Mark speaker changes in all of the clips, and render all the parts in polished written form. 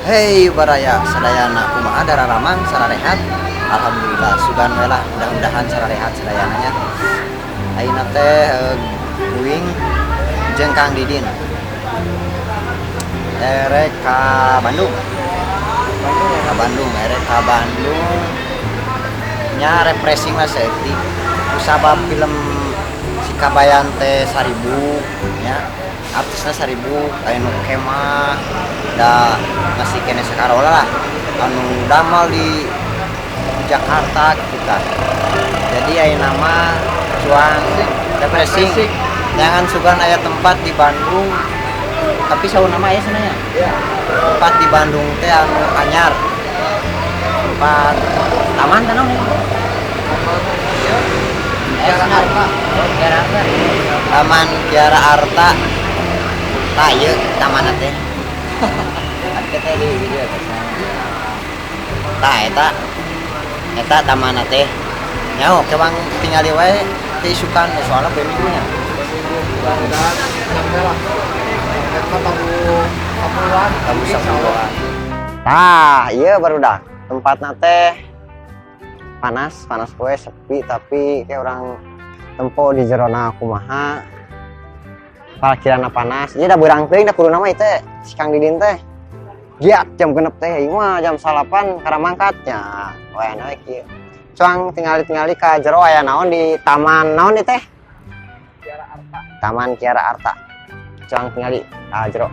Speaker 1: Hei baraya sadayana kumaha dararamang sararehat. Alhamdulillah sugan we lah, mudah-mudahan sararehat sadayananya. Ayeuna teh guing jeung Kang Didin erek ka Bandung. Erek ka Bandung nya refreshing lah seeutik kusabab film si Kabayan teh 1000 nya artisnya 1000 anu kemah da masih kene sakarola lah anu damal di Jakarta kita. Jadi aya nama cuan refreshing jangan sugan aya tempat di Bandung tapi saeu nama aya sananya tempat di Bandung teh anu anyar tempat taman kan Taman Kiara Arta tah ieu taman teh atuh teh di video tah eta taman teh nyaho kebang tingali wae teh isukan soalna beminggunya tabu sapuluan tah ieu barudak tempatna teh panas poe sepi tapi kayak orang tempo di jerona kumaha parkirana panas jadi da beurang teuing da kudu nama teh si Kang Didin teh giat jam genep teh ieu mah jam 8 kara mangkatnya wae naik ieu cuang tingali ka jero aya naon di taman naon ieu teh Taman Kiara Arta cuang tingali ka jero.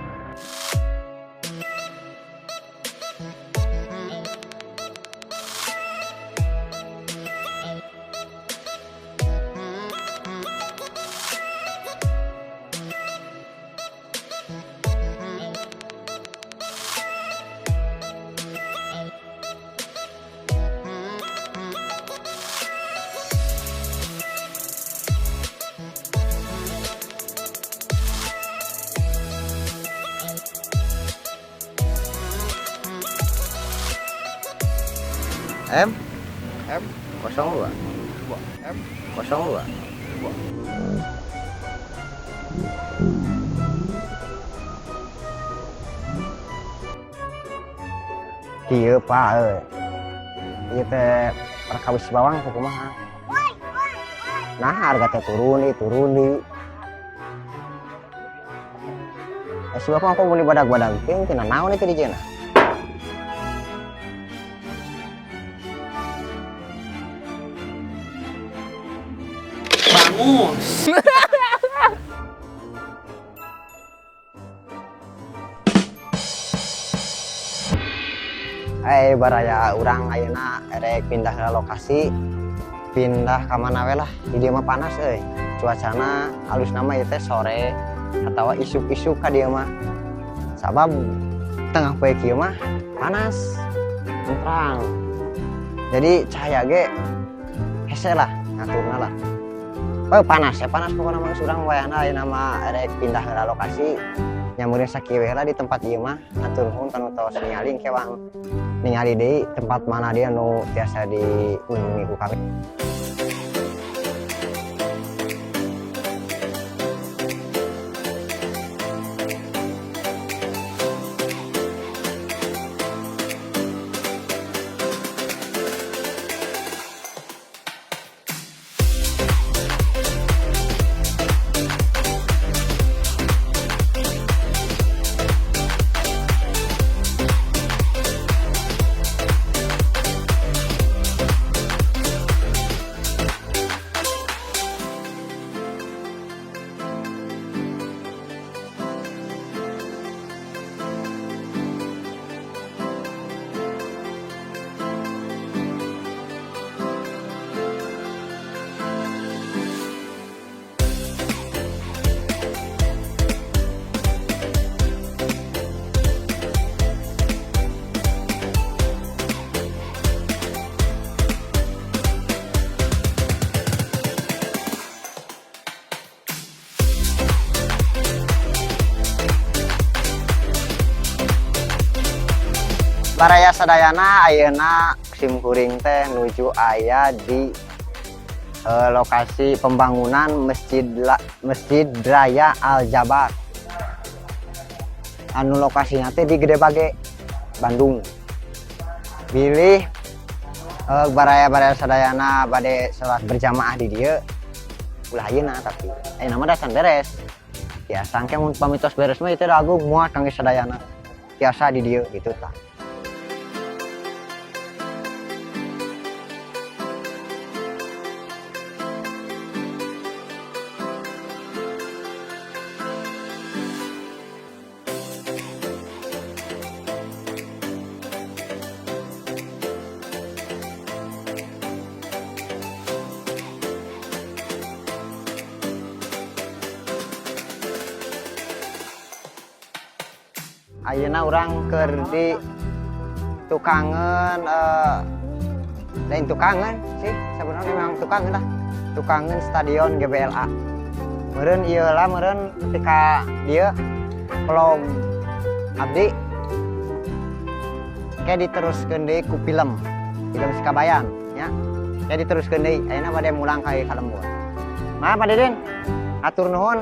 Speaker 1: M 02 kieu Pak ieu teh perkawis bawang kumaha nah harga teh turun di si bapak aku beli badag-badag teh tina naon itu di cenah bangus. Baraya urang ayeuna erek pindah ke lokasi pindah ka mana we lah di dieu mah panas cuacana alus nama ieu teh sore atawa isuk-isuk ka dieu mah sabab tengah poe kieu mah panas terang jadi cahaya ge hese lah ngaturna lah panas pokokna mah urang wayahna ayeuna mah erek pindah ke lokasi nyamureun sakieu we lah di tempat ieu mah atur nuhun tanu tos ningali kewang ningali deui tempat mana dia nu tiasa diunjungi ku kami. Baraya sadayana ayeuna simkuring teh nuju aya di lokasi pembangunan Masjid Raya Al Jabar. Anu lokasinya teh di Gede Bage. Bandung. Bilih baraya-baraya sadayana bade salat berjamaah di dia ulah ayeuna tapi nama dasan beres biasa engke mun pamitos beres mah itu lagu muat kangge sadayana biasa di dia gitu tah. Ayeuna urang keur di tukangan lain tukangan sih sebenarnya memang tukangan lah tukangan stadion GBLA meureun ieu lah meureun ketika dia vlog abdi kayak diteruskeun deui ku film Sikabayan nya kayak diteruskeun deui ayeuna bade mulang ka Kalembur. Nah Pak Deden atur nuhun.